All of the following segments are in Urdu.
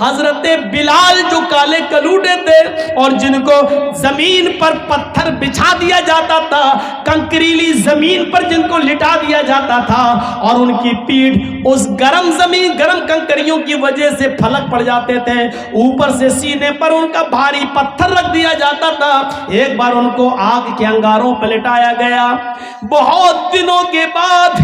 حضرت بلال جو کالے کلوٹے تھے اور جن کو زمین پر پتھر بچھا دیا جاتا تھا، کنکریلی زمین پر جن کو لٹا دیا جاتا تھا، اور ان کی پیٹھ اس گرم زمین گرم کنکریوں کی وجہ سے پھلک پڑ جاتے تھے، اوپر سے سینے پر ان کا بھاری پتھر رکھ دیا جاتا تھا۔ ایک بار ان کو آگ کے انگاروں پہ لٹایا گیا۔ بہت دنوں کے بعد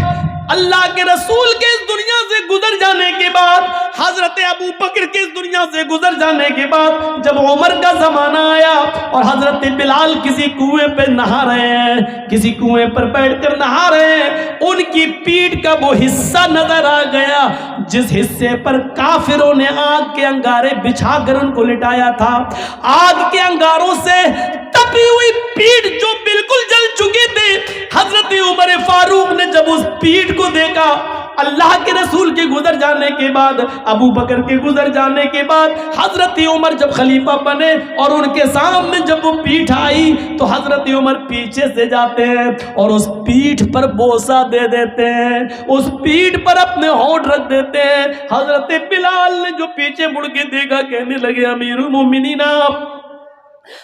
اللہ کے رسول کے اس دنیا سے گزر جانے کے بعد، حضرت ابو بکر کے اس دنیا سے گزر جانے کے بعد، جب عمر کا زمانہ آیا اور حضرت بلال کسی کنویں پہ نہا رہے ہیں، کسی کنویں پر بیٹھ کر نہا رہے ہیں، ان کی پیٹھ کا وہ حصہ نظر آ گیا جس حصے پر کافروں نے آگ کے انگارے بچھا کر ان کو لٹایا تھا۔ آگ کے انگاروں سے تپی ہوئی پیٹھ جو بالکل جل چکی تھی، حضرت عمر فاروق نے جب اس پیٹھ کو دیکھا، اللہ کے رسول کے گزر جانے کے بعد، ابو بکر کے گزر جانے کے بعد، حضرت عمر جب خلیفہ بنے اور ان کے سامنے جب وہ پیٹھ آئی تو حضرت عمر پیچھے سے جاتے ہیں اور اس پیٹھ پر بوسہ دے دیتے ہیں، اس پیٹھ پر اپنے ہونٹ رکھ دیتے ہیں۔ حضرت بلال نے جو پیچھے مڑ کے دیکھا کہنے لگے امیر المومنین،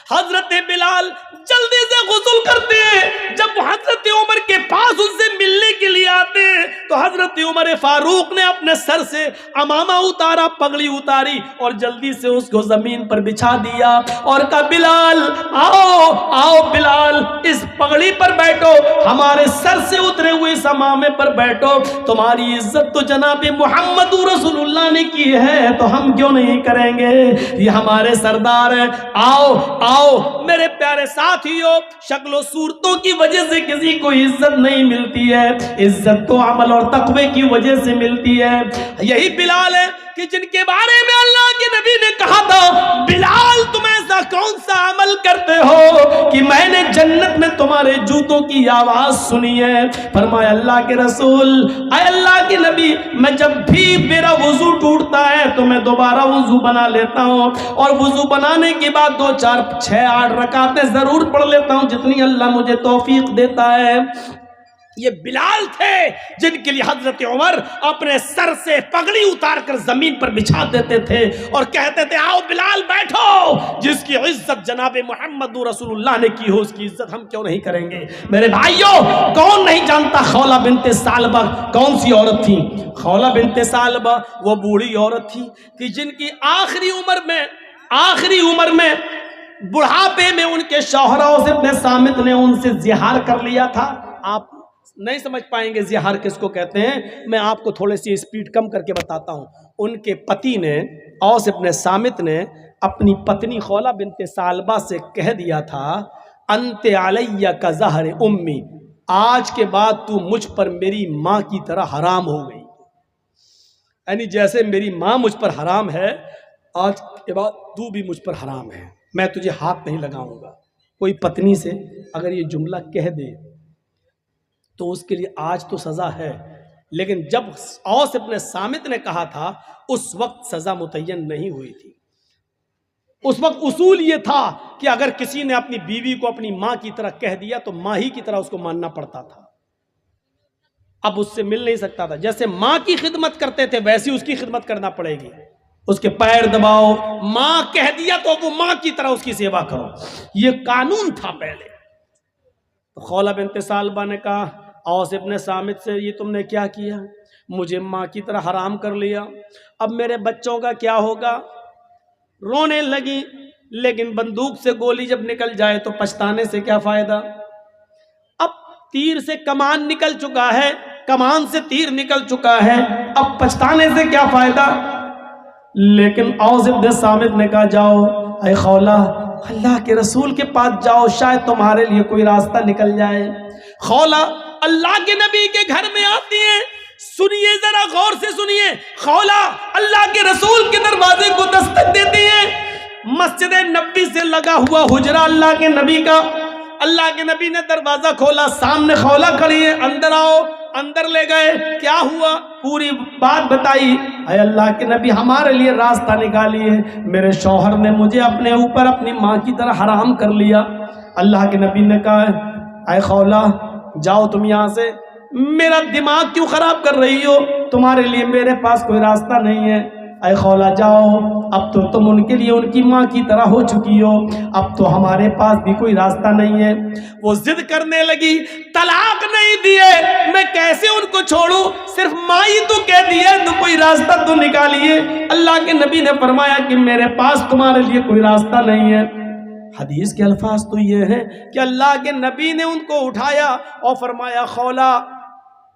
حضرت بلال جلدی سے غسل کرتے ہیں۔ جب حضرت عمر کے پاس ان سے ملنے کے لیے آتے ہیں تو حضرت عمر فاروق نے اپنے سر سے امامہ اتارا، پگڑی اتاری اور جلدی سے اس کو زمین پر بچھا دیا اور کہا بلال آؤ آؤ بلال، اس پگڑی پر بیٹھو، ہمارے سر سے اترے ہوئے اس امامے پر بیٹھو، تمہاری عزت تو جناب محمد رسول اللہ نے کی ہے تو ہم کیوں نہیں کریں گے، یہ ہمارے سردار ہیں، آؤ آؤ۔ میرے پیارے ساتھیو، شکل و صورتوں کی وجہ سے کسی کو عزت نہیں ملتی ہے، عزت تو عمل اور تقوی کی وجہ سے ملتی ہے۔ یہی بلال ہے کہ جن کے بارے میں اللہ کے نبی نے کہا تھا بلال تم ایسا کون سا عمل کرتے ہو کہ میں نے جنت میں تمہارے جوتوں کی آواز سنی ہے۔ فرمایا اللہ کے رسول، اے اللہ کے نبی، میں جب بھی میرا وضو ٹوٹتا ہے تو میں دوبارہ وضو بنا لیتا ہوں اور وضو بنانے کے بعد 2 4 6 8 رکعتیں ضرور پڑھ لیتا ہوں جتنی اللہ مجھے توفیق دیتا ہے۔ یہ بلال تھے جن کے لیے حضرت عمر اپنے سر سے پگڑی اتار کر زمین پر بچھا دیتے تھے اور کہتے تھے آؤ بلال بیٹھو، جس کی عزت جناب محمد رسول اللہ نے کی ہو اس کی عزت ہم کیوں نہیں کریں گے۔ میرے بھائیوں، کون نہیں جانتا خولہ بنت ثعلبہ کون سی عورت تھی؟ خولہ بنت ثعلبہ وہ بوڑھی عورت تھی کہ جن کی آخری عمر میں بڑھاپے میں ان کے شوہر اوس ابن صامت نے ان سے زہار کر لیا تھا۔ آپ نہیں سمجھ پائیں گے زہار کس کو کہتے ہیں، میں آپ کو تھوڑی سی اسپیڈ کم کر کے بتاتا ہوں۔ ان کے پتی نے، اوس ابن صامت نے اپنی پتنی خولہ بنت ثعلبہ سے کہہ دیا تھا انت علیہ کا زہر امی، آج کے بعد تو مجھ پر میری ماں کی طرح حرام ہو گئی، یعنی جیسے میری ماں مجھ پر حرام ہے آج کے بعد تو بھی مجھ پر حرام ہے، میں تجھے ہاتھ نہیں لگاؤں گا۔ کوئی پتنی سے اگر یہ جملہ کہہ دے تو اس کے لیے آج تو سزا ہے، لیکن جب اوس ابن صامت نے کہا تھا اس وقت سزا متعین نہیں ہوئی تھی۔ اس وقت اصول یہ تھا کہ اگر کسی نے اپنی بیوی کو اپنی ماں کی طرح کہہ دیا تو ماں ہی کی طرح اس کو ماننا پڑتا تھا، اب اس سے مل نہیں سکتا تھا۔ جیسے ماں کی خدمت کرتے تھے ویسی اس کی خدمت کرنا پڑے گی، اس کے پیر دباؤ، ماں کہہ دیا تو وہ ماں کی طرح اس کی سیوا کرو، یہ قانون تھا پہلے۔ تو خولہ بنت ثعلبہ نے کہا اوس ابن صامت سے یہ تم نے کیا کیا، مجھے ماں کی طرح حرام کر لیا، اب میرے بچوں کا کیا ہوگا؟ رونے لگی، لیکن بندوق سے گولی جب نکل جائے تو پچھتانے سے کیا فائدہ؟ اب تیر سے کمان نکل چکا ہے، کمان سے تیر نکل چکا ہے، اب پچھتانے سے کیا فائدہ؟ لیکن اوس ابن صامت نے کہا جاؤ اے خولہ اللہ کے رسول کے پاس جاؤ، شاید تمہارے لیے کوئی راستہ نکل جائے۔ خولہ اللہ کے نبی کے گھر میں آتی ہیں، سنیے ذرا غور سے سنیے، خولہ اللہ کے رسول کے دروازے کو دستک دیتی ہیں، مسجد نبی سے لگا ہوا حجرہ اللہ کے نبی کا، اللہ کے نبی نے دروازہ کھولا، سامنے خولہ کھڑی ہے، اندر آؤ، اندر لے گئے، کیا ہوا پوری بات بتائی، اے اللہ کے نبی ہمارے لیے راستہ نکالیے، میرے شوہر نے مجھے اپنے اوپر اپنی ماں کی طرح حرام کر لیا۔ اللہ کے نبی نے کہا اے خولہ جاؤ تم یہاں سے، میرا دماغ کیوں خراب کر رہی ہو، تمہارے لیے میرے پاس کوئی راستہ نہیں ہے۔ اے خولا جاؤ، اب تو تم ان کے لیے ان کی ماں کی طرح ہو چکی ہو، اب تو ہمارے پاس بھی کوئی راستہ نہیں ہے۔ وہ ضد کرنے لگی، طلاق نہیں دیے میں کیسے ان کو چھوڑوں، صرف ماں ہی تو کہہ دی ہے تو کوئی راستہ تو نکالیے۔ اللہ کے نبی نے فرمایا کہ میرے پاس تمہارے لیے کوئی راستہ نہیں ہے۔ حدیث کے الفاظ تو یہ ہیں کہ اللہ کے نبی نے ان کو اٹھایا اور فرمایا خولا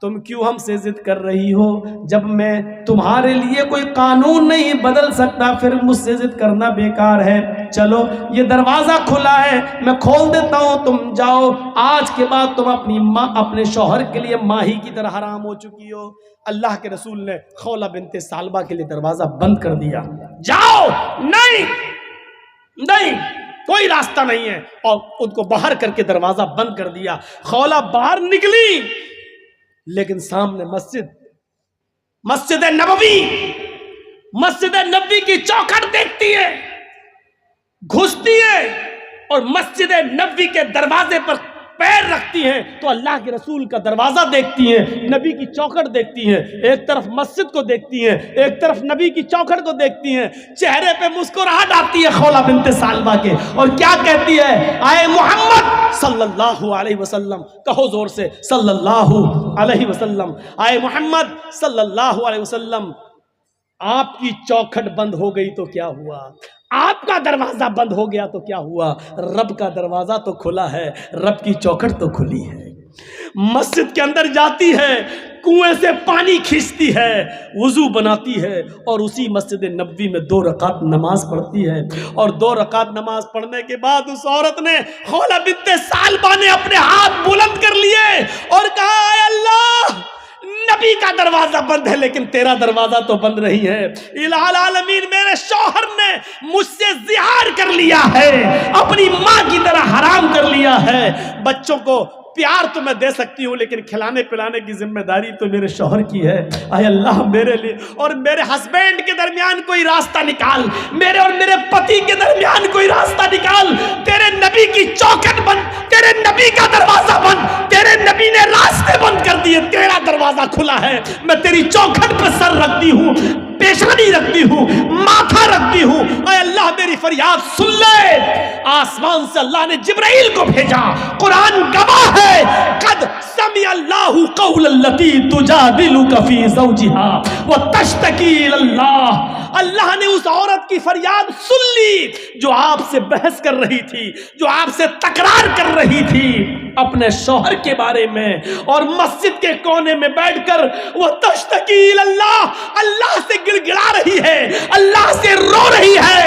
تم کیوں ہم سے ضد کر رہی ہو، جب میں تمہارے لیے کوئی قانون نہیں بدل سکتا پھر مجھ سے ضد کرنا بیکار ہے۔ چلو یہ دروازہ کھلا ہے میں کھول دیتا ہوں، تم جاؤ، آج کے بعد تم اپنی ماں اپنے شوہر کے لیے ماہی کی طرح حرام ہو چکی ہو۔ اللہ کے رسول نے خولا بنت ثعلبہ کے لیے دروازہ بند کر دیا، جاؤ، نہیں کوئی راستہ نہیں ہے، اور ان کو باہر کر کے دروازہ بند کر دیا۔ خولا باہر نکلی لیکن سامنے مسجد نبوی کی چوکھٹ دیکھتی ہے، گھستی ہے اور مسجد نبوی کے دروازے پر پیر رکھتی ہیں تو اللہ کے رسول کا دروازہ دیکھتی ہیں، نبی کی چوکھٹ دیکھتی ہیں، ایک طرف مسجد کو دیکھتی ہیں، ایک طرف نبی کی چوکھٹ کو دیکھتی ہیں، چہرے پہ مسکراہٹ آتی ہے خولا بنت ثعلبہ کے، اور کیا کہتی ہے، آئے محمد صلی اللہ علیہ وسلم، کہو زور سے صلی اللہ علیہ وسلم، آئے محمد صلی اللہ علیہ وسلم، آپ کی چوکھٹ بند ہو گئی تو کیا ہوا، آپ کا دروازہ بند ہو گیا تو کیا ہوا، رب کا دروازہ تو کھلا ہے، رب کی چوکھٹ تو کھلی ہے۔ مسجد کے اندر جاتی ہے، کنویں سے پانی کھینچتی ہے، وضو بناتی ہے اور اسی مسجد نبوی میں 2 رکعت نماز پڑھتی ہے، اور 2 رکعت نماز پڑھنے کے بعد اس عورت نے خولا بنت ثعلبہ نے اپنے ہاتھ بلند کر لیے اور کہا، اے اللہ نبی کا دروازہ بند ہے لیکن تیرا دروازہ تو بند نہیں ہے، الہ العالمین میرے شوہر نے مجھ سے زہار کر لیا ہے، اپنی ماں کی طرح حرام کر لیا ہے، بچوں کو پیار تو میں دے سکتی ہوں لیکن کھلانے پلانے کی ذمہ داری تو میرے شوہر کی ہے، اے اللہ میرے لیے اور میرے ہسبینڈ کے درمیان کوئی راستہ نکال، میرے اور میرے پتی کے درمیان کوئی راستہ نکال، تیرے نبی کی چوکھٹ بند، تیرے نبی کا دروازہ بند، تیرے نبی نے راستے بند کر دیے، تیرا دروازہ کھلا ہے، میں تیری چوکھٹ پر سر رکھتی ہوں، پیشانی رکھتی ہوں، ماتھا رکھتی ہوں، اے اللہ میری فریاد سن لے۔ آسمان سے اللہ نے جبرائیل کو بھیجا، قرآن گواہ ہے، قد سمع اللہ قول التی تجادلک فی زوجہا وتشتکی الی اللہ، اللہ نے اس عورت کی فریاد سن لی جو آپ سے بحث کر رہی تھی، جو آپ سے تکرار کر رہی تھی اپنے شوہر کے بارے میں، اور مسجد کے کونے میں بیٹھ کر وہ تشتکی الی اللہ، اللہ سے گڑ گڑا رہی ہے، اللہ سے رو رہی ہے۔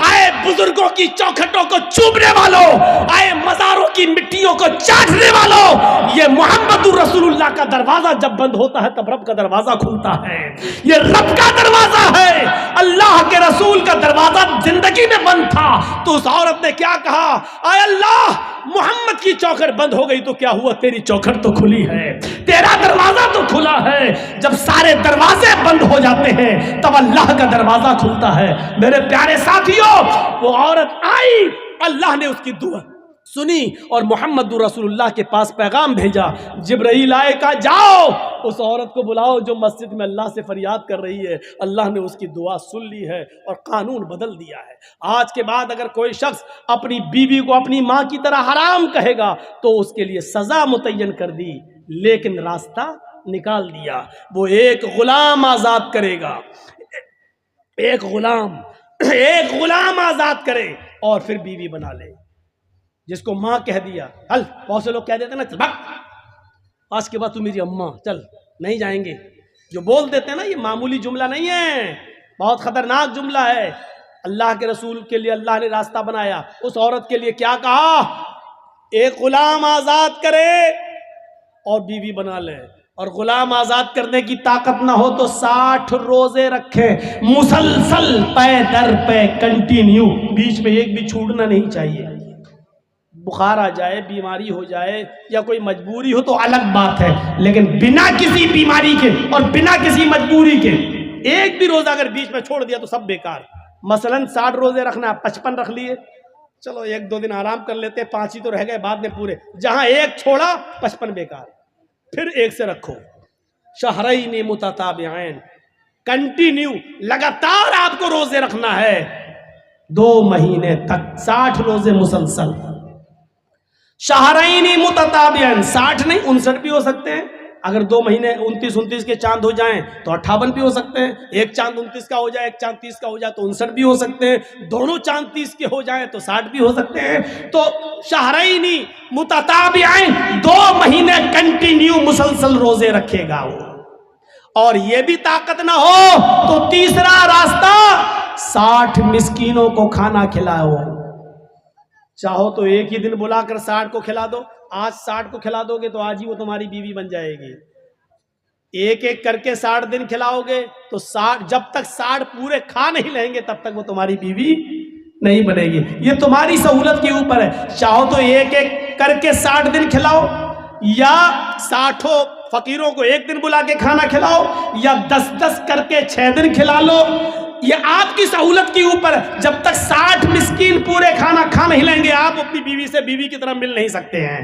آئے بزرگوں کی چوکھٹوں کو چومنے والوں، آئے مزاروں کی مٹیوں کو چاٹنے والوں، یہ محمد رسول اللہ کا دروازہ جب بند ہوتا ہے تب رب کا دروازہ کھلتا ہے، یہ رب کا دروازہ ہے۔ اللہ کے رسول کا دروازہ زندگی میں بند تھا تو اس عورت نے کیا کہا، اے اللہ محمد کی چوکھٹ بند ہو گئی تو کیا ہوا، تیری چوکھٹ تو کھلی ہے، تیرا دروازہ تو کھلا ہے۔ جب سارے دروازے بند ہو جاتے ہیں تب اللہ کا دروازہ کھلتا ہے۔ میرے پیارے ساتھیوں، وہ عورت آئی، اللہ نے اس کی دعا سنی اور محمد رسول اللہ کے پاس پیغام بھیجا، جبرائیل آئے، کہا جاؤ اس عورت کو بلاؤ جو مسجد میں اللہ سے فریاد کر رہی ہے، اللہ نے اس کی دعا سن لی ہے اور قانون بدل دیا ہے۔ آج کے بعد اگر کوئی شخص اپنی بیوی کو اپنی ماں کی طرح حرام کہے گا تو اس کے لیے سزا متعین کر دی، لیکن راستہ نکال دیا، وہ ایک غلام آزاد کرے گا، ایک غلام آزاد کرے اور پھر بیوی بنا لے۔ جس کو ماں کہہ دیا، چل، بہت سے لوگ کہہ دیتے نا، چل بھگ، آج کے بعد تو میری اماں، چل نہیں جائیں گے، جو بول دیتے ہیں نا، یہ معمولی جملہ نہیں ہے، بہت خطرناک جملہ ہے۔ اللہ کے رسول کے لیے اللہ نے راستہ بنایا، اس عورت کے لیے کیا کہا، ایک غلام آزاد کرے اور بیوی بنا لے، اور غلام آزاد کرنے کی طاقت نہ ہو تو 60 روزے رکھے مسلسل، پے در پے، کنٹینیو، بیچ میں ایک بھی چھوڑنا نہیں چاہیے۔ بخار آ جائے، بیماری ہو جائے یا کوئی مجبوری ہو تو الگ بات ہے، لیکن بنا کسی بیماری کے اور بنا کسی مجبوری کے ایک بھی روزہ اگر بیچ میں چھوڑ دیا تو سب بیکار۔ مثلا 60 روزے رکھنا، 55 رکھ لیے، چلو 1-2 دن آرام کر لیتے، 5 ہی تو رہ گئے بعد میں پورے، جہاں ایک چھوڑا 55 بیکار، پھر ایک سے رکھو۔ شہرین متتابعین، کنٹینیو لگاتار آپ کو روزے رکھنا ہے 2 مہینے تک 60 روزے مسلسل. شہرین متتابعین 60 نہیں 59 بھی ہو سکتے ہیں. اگر 2 مہینے 29 کے چاند ہو جائیں تو 58 بھی ہو سکتے ہیں. ایک چاند 29 کا ہو جائے ایک چاند 30 کا ہو جائے تو 59 بھی ہو سکتے ہیں. دونوں چاند 30 کے ہو جائیں تو 60 بھی ہو سکتے ہیں. تو شہرین متتابعین 2 مہینے کنٹینیو مسلسل روزے رکھے گا وہ. اور یہ بھی طاقت نہ ہو تو تیسرا راستہ 60 مسکینوں کو کھانا کھلاؤ. چاہو تو ایک ہی دن بلا کر 60 کو کھلا دو. آج 60 کو کھلا دو گے تو آج ہی وہ تمہاری بیوی بن جائے گی. ایک ایک کر کے 60 دن کھلاؤ گے تو 60 جب تک 60 پورے کھا نہیں لیں گے تب تک وہ تمہاری بیوی نہیں بنے گی. یہ تمہاری سہولت کے اوپر ہے. چاہو تو ایک ایک کر کے 60 دن کھلاؤ یا 60 فقیروں کو ایک دن بلا کے کھانا کھلاؤ یا 10 کر کے 6 دن کھلا لو. یہ آپ کی سہولت کے اوپر. جب تک 60 مسکین پورے کھانا کھا نہیں لیں گے آپ اپنی بیوی سے بیوی کی طرح مل نہیں سکتے ہیں.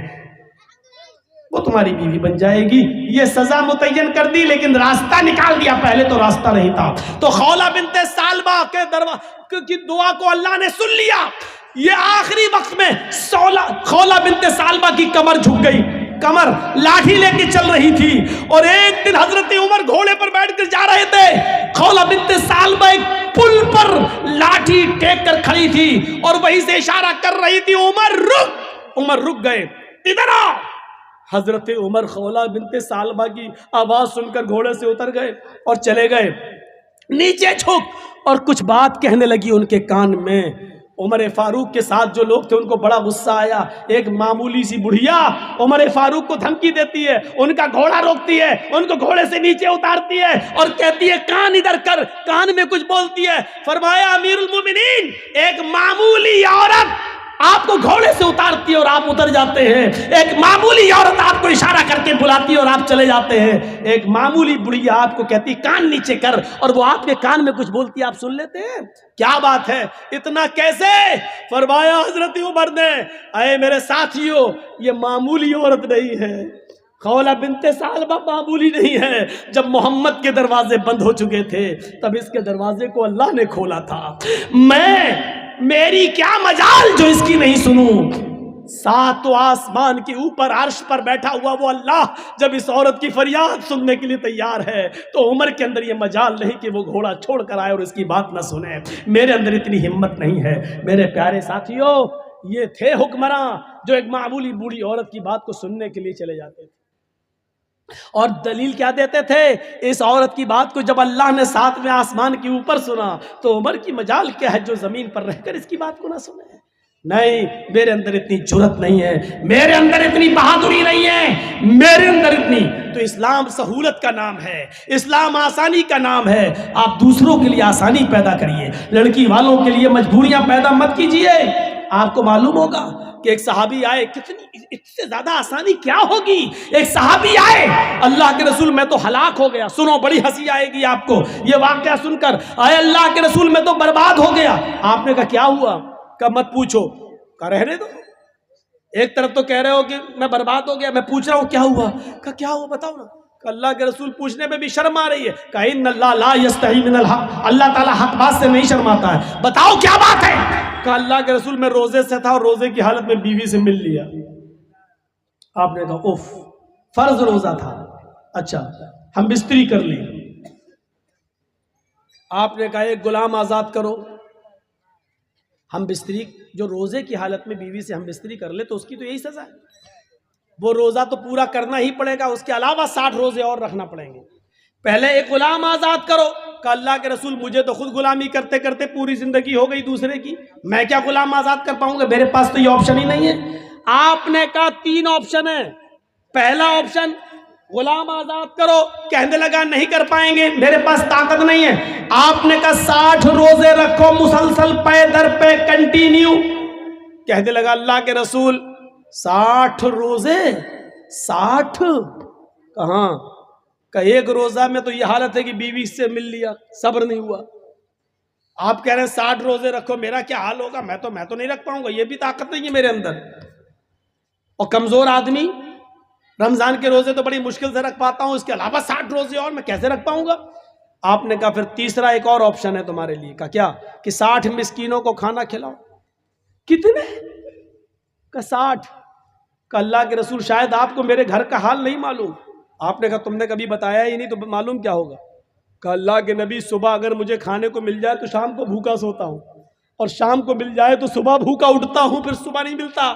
وہ تمہاری بیوی بن جائے گی. یہ سزا متعین کر دی لیکن راستہ نکال دیا. پہلے تو راستہ نہیں تھا. تو خولہ بنت سالبہ کے کی دعا کو اللہ نے سن لیا. یہ آخری وقت میں خولہ بنت سالبہ کی کمر جھک گئی. کمر لاٹھی لے کے چل رہی تھی اور ایک دن حضرت عمر گھوڑے پر بیٹھ کر جا رہے تھے. خولہ بنت سالبہ ایک پل پر لاٹھی ٹیک کر کھڑی تھی اور وہیں سے اشارہ کر رہی تھی عمر رک. عمر رک گئے. ادھر آ. حضرت عمر خولہ بنت سالبہ کی آواز سن کر گھوڑے سے اتر گئے اور چلے گئے. نیچے جھک اور کچھ بات کہنے لگی ان کے کان میں. عمر فاروق کے ساتھ جو لوگ تھے ان کو بڑا غصہ آیا. ایک معمولی سی بڑھیا عمر فاروق کو دھمکی دیتی ہے. ان کا گھوڑا روکتی ہے. ان کو گھوڑے سے نیچے اتارتی ہے اور کہتی ہے کان ادھر کر. کان میں کچھ بولتی ہے. فرمایا امیر المومنین ایک معمولی عورت آپ کو گھوڑے سے اتارتی ہے اور آپ اتر جاتے ہیں. ایک معمولی عورت آپ کو اشارہ کر کے بلاتی ہے اور آپ چلے جاتے ہیں. ایک معمولی بڑھیا آپ کو کہتی کان نیچے کر اور وہ آپ کے کان میں کچھ بولتی ہے آپ سن لیتے ہیں. کیا بات ہے اتنا کیسے؟ فرمایا حضرت عمر نے اے میرے ساتھیوں یہ معمولی عورت نہیں ہے. خولہ بنت سالبہ معمولی نہیں ہے. جب محمد کے دروازے بند ہو چکے تھے تب اس کے دروازے کو اللہ نے کھولا تھا. میری کیا مجال جو اس کی نہیں سنوں. 7 آسمان کے اوپر عرش پر بیٹھا ہوا وہ اللہ جب اس عورت کی فریاد سننے کے لیے تیار ہے تو عمر کے اندر یہ مجال نہیں کہ وہ گھوڑا چھوڑ کر آئے اور اس کی بات نہ سنے. میرے اندر اتنی ہمت نہیں ہے. میرے پیارے ساتھیوں یہ تھے حکمراں جو ایک معمولی بوڑھی عورت کی بات کو سننے کے لیے چلے جاتے تھے. اور دلیل کیا دیتے تھے؟ اس عورت کی بات کو جب اللہ نے 7ویں آسمان کے اوپر سنا تو عمر کی مجال کیا ہے جو زمین پر رہ کر اس کی بات کو نہ سنے. نہیں میرے اندر اتنی جرت نہیں ہے. میرے اندر اتنی بہادری نہیں ہے. میرے اندر اتنی. تو اسلام سہولت کا نام ہے. اسلام آسانی کا نام ہے. آپ دوسروں کے لیے آسانی پیدا کریے. لڑکی والوں کے لیے مجبوریاں پیدا مت کیجیے. آپ کو معلوم ہوگا کہ ایک صحابی آئے. اس سے زیادہ آسانی کیا ہوگی؟ ایک صحابی آئے اللہ کے رسول میں تو ہلاک ہو گیا. سنو بڑی ہنسی آئے گی آپ کو یہ واقعہ سن کر. آئے اللہ کے رسول میں تو برباد ہو گیا. آپ نے کہا کیا ہوا؟ کہ مت پوچھو. کہ رہنے دو. ایک طرف تو کہہ رہے ہو کہ میں برباد ہو گیا میں پوچھ رہا ہوں کیا ہوا. کہ کیا ہوا بتاؤ نا. کہ اللہ کے رسول پوچھنے میں بھی شرم آ رہی ہے. کہ ان اللہ لا یستحی من الحق. اللہ تعالیٰ حق بات سے نہیں شرماتا ہے. بتاؤ کیا بات ہے؟ کہ اللہ کے رسول میں روزے سے تھا اور روزے کی حالت میں بیوی سے مل لیا. آپ نے کہا اوف فرض روزہ تھا. اچھا ہم بستری کر لی. آپ نے کہا ایک غلام آزاد کرو. ہم بستری جو روزے کی حالت میں بیوی سے ہم بستری کر لے تو اس کی تو یہی سزا ہے. وہ روزہ تو پورا کرنا ہی پڑے گا. اس کے علاوہ 60 روزے اور رکھنا پڑیں گے. پہلے ایک غلام آزاد کرو. کہ اللہ کے رسول مجھے تو خود غلامی کرتے کرتے پوری زندگی ہو گئی دوسرے کی. میں کیا غلام آزاد کر پاؤں گا؟ میرے پاس تو یہ آپشن ہی نہیں ہے. آپ نے کہا 3 آپشن ہیں. پہلا آپشن غلام آزاد کرو. کہنے لگا نہیں کر پائیں گے میرے پاس طاقت نہیں ہے. آپ نے کہا 60 روزے رکھو مسلسل پے در پہ کنٹینیو. کہنے لگا اللہ کے رسول 60 روزے 60 کہاں؟ کہ ایک روزہ میں تو یہ حالت ہے کہ بیوی سے مل لیا صبر نہیں ہوا. آپ کہہ رہے ہیں 60 روزے رکھو. میرا کیا حال ہوگا؟ میں تو نہیں رکھ پاؤں گا. یہ بھی طاقت نہیں ہے میرے اندر. اور کمزور آدمی رمضان کے روزے تو بڑی مشکل سے رکھ پاتا ہوں. اس کے علاوہ 60 روزے اور میں کیسے رکھ پاؤں گا؟ آپ نے کہا پھر تیسرا ایک اور آپشن ہے تمہارے لیے. کا کیا؟ کہ 60 مسکینوں کو کھانا کھلاؤ. کتنے؟ کہ 60. کہ اللہ کے رسول شاید آپ کو میرے گھر کا حال نہیں معلوم. آپ نے کہا تم نے کبھی بتایا ہی نہیں تو معلوم کیا ہوگا. کہ اللہ کے نبی صبح اگر مجھے کھانے کو مل جائے تو شام کو بھوکا سوتا ہوں, اور شام کو مل جائے تو صبح بھوکا اٹھتا ہوں, پھر صبح نہیں ملتا.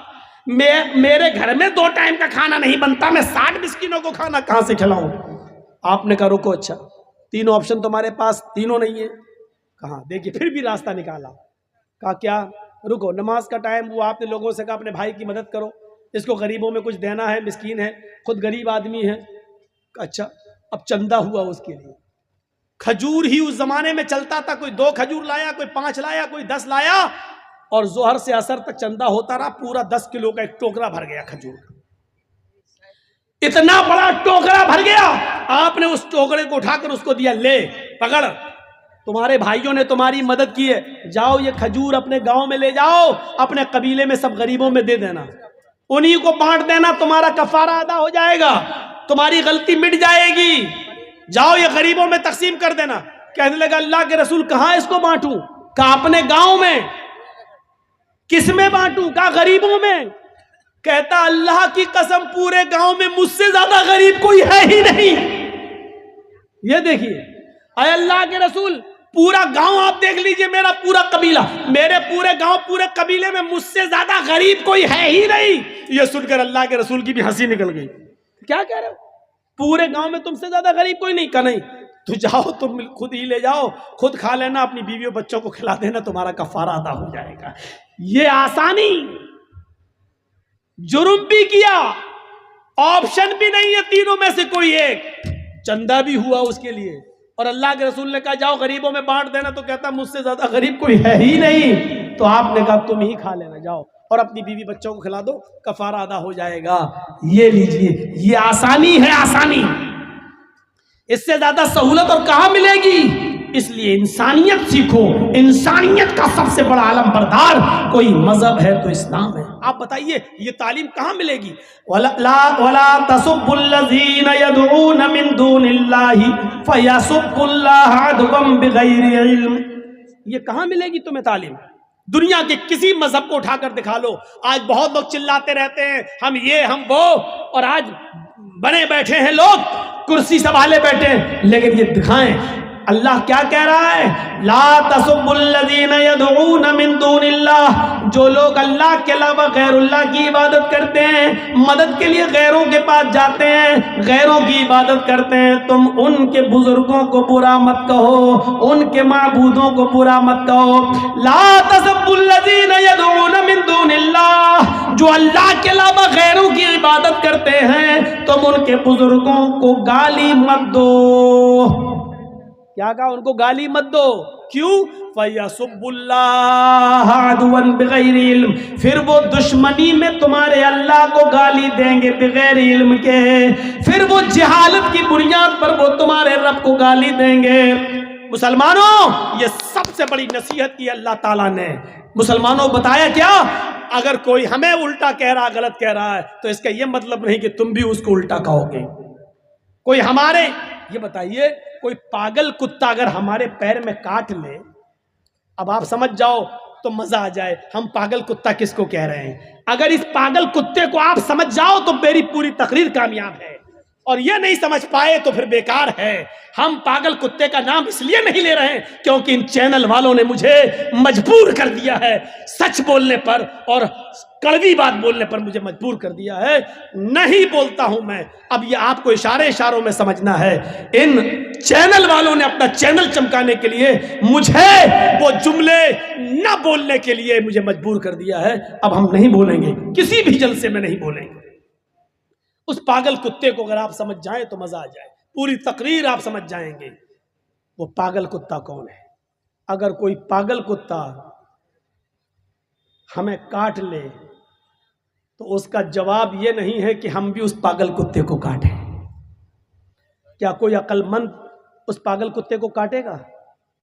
میرے گھر میں 2 ٹائم کا کھانا نہیں بنتا, میں 60 مسکینوں کو کھانا کہاں سے کھلاؤں. آپ نے کہا رکو, اچھا تینوں آپشن تمہارے پاس, تینوں نہیں ہے. کہاں دیکھیے پھر بھی راستہ نکالا. کہا کیا؟ رکو, نماز کا ٹائم ہوا, آپ نے لوگوں سے کہا اپنے بھائی کی مدد کرو, اس کو غریبوں میں کچھ دینا ہے, مسکین ہے, خود غریب آدمی ہے. اچھا اب چندہ ہوا اس کے لیے. کھجور ہی اس زمانے میں چلتا تھا, کوئی 2 کھجور لایا, کوئی 5 لایا, کوئی 10 لایا, اور ظہر سے عصر تک چندہ ہوتا رہا. پورا 10 کلو کا ایک ٹوکرا بھر گیا کھجور کا. اتنا بڑا ٹوکرا بھر گیا. آپ نے اس ٹوکرے کو اٹھا کر اس کو دیا, لے پکڑ, تمہارے بھائیوں نے تمہاری مدد کی ہے, جاؤ یہ کھجور اپنے گاؤں میں لے جاؤ, اپنے قبیلے میں سب غریبوں میں دے دینا, انہی کو بانٹ دینا, تمہارا کفارہ ادا ہو جائے گا, تمہاری غلطی مٹ جائے گی, جاؤ یہ غریبوں میں تقسیم کر دینا. کہنے لگا اللہ کے رسول کہاں اس کو بانٹوں؟ کہا اپنے گاؤں میں. کس میں بانٹوں؟ کہا غریبوں میں. کہتا اللہ کی قسم پورے گاؤں میں مجھ سے زیادہ غریب کوئی ہے ہی نہیں. یہ دیکھیے اے اللہ کے رسول, پورا گاؤں آپ دیکھ لیجئے, میرا پورا قبیلہ, میرے پورے گاؤں پورے قبیلے میں مجھ سے زیادہ غریب کوئی ہے ہی نہیں. یہ سن کر اللہ کے رسول کی بھی ہنسی نکل گئی. کیا کہہ رہے ہو؟ پورے گاؤں میں تم سے زیادہ غریب کوئی نہیں. کہا نہیں, تو جاؤ تم خود ہی لے جاؤ, خود کھا لینا, اپنی بیویوں بچوں کو کھلا دینا, تمہارا کفارہ ادا ہو جائے گا. یہ آسانی. جرم بھی کیا, آپشن بھی نہیں ہے تینوں میں سے کوئی ایک, چندہ بھی ہوا اس کے لیے, اور اللہ کے رسول نے کہا جاؤ غریبوں میں بانٹ دینا, تو کہتا مجھ سے زیادہ غریب کوئی ہے ہی نہیں. تو آپ نے کہا تم ہی کھا لینا, جاؤ اور اپنی بیوی بچوں کو کھلا دو, کفارہ ادا ہو جائے گا. یہ لیجئے, یہ آسانی ہے, آسانی. اس سے زیادہ سہولت اور کہاں ملے گی؟ اس لیے انسانیت سیکھو. انسانیت کا سب سے بڑا علم بردار کوئی مذہب ہے تو اسلام ہے. آپ بتائیے یہ تعلیم کہاں ملے گی؟ وَلَا تَسُبُّوا الَّذِينَ يَدْعُونَ مِن دُونِ اللَّهِ فَيَسُبُّوا اللَّهَ عَدْوًا بِغَيْرِ عِلْمٍ. یہ کہاں ملے گی تمہیں تعلیم؟ دنیا کے کسی مذہب کو اٹھا کر دکھا لو. آج بہت لوگ چلاتے رہتے ہیں ہم یہ ہم وہ, اور آج بنے بیٹھے ہیں لوگ, کرسی سنبھالے بیٹھے ہیں, لیکن یہ دکھائیں اللہ کیا کہہ رہا ہے؟ لا تسبوا الذین یدعون من دون اللہ. جو لوگ اللہ کے علاوہ غیر اللہ کی عبادت کرتے ہیں, مدد کے لیے غیروں کے پاس جاتے ہیں, غیروں کی عبادت کرتے ہیں, تم ان کے بزرگوں کو برا مت کہو, ان کے معبودوں کو برا مت کہو. لا تسبوا الذین یدعون من دون اللہ. جو اللہ کے علاوہ غیروں کی عبادت کرتے ہیں تم ان کے بزرگوں کو گالی مت دو. کیا کہا؟ ان کو گالی مت دو. کیوں؟ فَيَسُبُّ اللَّهَ عَدْوًا بِغَيْرِ عِلْمٍ. پھر وہ دشمنی میں تمہارے اللہ کو گالی دیں گے بغیر علم کے. پھر وہ جہالت کی بنیاد پر وہ تمہارے رب کو گالی دیں گے. مسلمانوں, یہ سب سے بڑی نصیحت کی اللہ تعالیٰ نے. مسلمانوں بتایا کیا؟ اگر کوئی ہمیں الٹا کہہ رہا, غلط کہہ رہا ہے, تو اس کا یہ مطلب نہیں کہ تم بھی اس کو الٹا کہو گے. کوئی ہمارے, یہ بتائیے, کوئی پاگل کتا اگر ہمارے پیر میں کاٹ لے, اب آپ سمجھ جاؤ تو مزہ آ جائے ہم پاگل کتا کس کو کہہ رہے ہیں. اگر اس پاگل کتے کو آپ سمجھ جاؤ تو میری پوری تقریر کامیاب ہے, اور یہ نہیں سمجھ پائے تو پھر بیکار ہے. ہم پاگل کتے کا نام اس لیے نہیں لے رہے ہیں کیونکہ ان چینل والوں نے مجھے مجبور کر دیا ہے, سچ بولنے پر اور کڑوی بات بولنے پر مجھے مجبور کر دیا ہے. نہیں بولتا ہوں میں. اب یہ آپ کو اشاروں میں سمجھنا ہے. ان چینل والوں نے اپنا چینل چمکانے کے لیے مجھے وہ جملے نہ بولنے کے لیے مجھے مجبور کر دیا ہے. اب ہم نہیں بولیں گے, کسی بھی جلسے میں نہیں بولیں گے. اس پاگل کتے کو اگر آپ سمجھ جائیں تو مزہ آ جائے, پوری تقریر آپ سمجھ جائیں گے. وہ پاگل کتا کون ہے؟ اگر کوئی پاگل کتا ہمیں کاٹ لے تو اس کا جواب یہ نہیں ہے کہ ہم بھی اس پاگل کتے کو کاٹیں. کیا کوئی عقل مند اس پاگل کتے کو کاٹے گا؟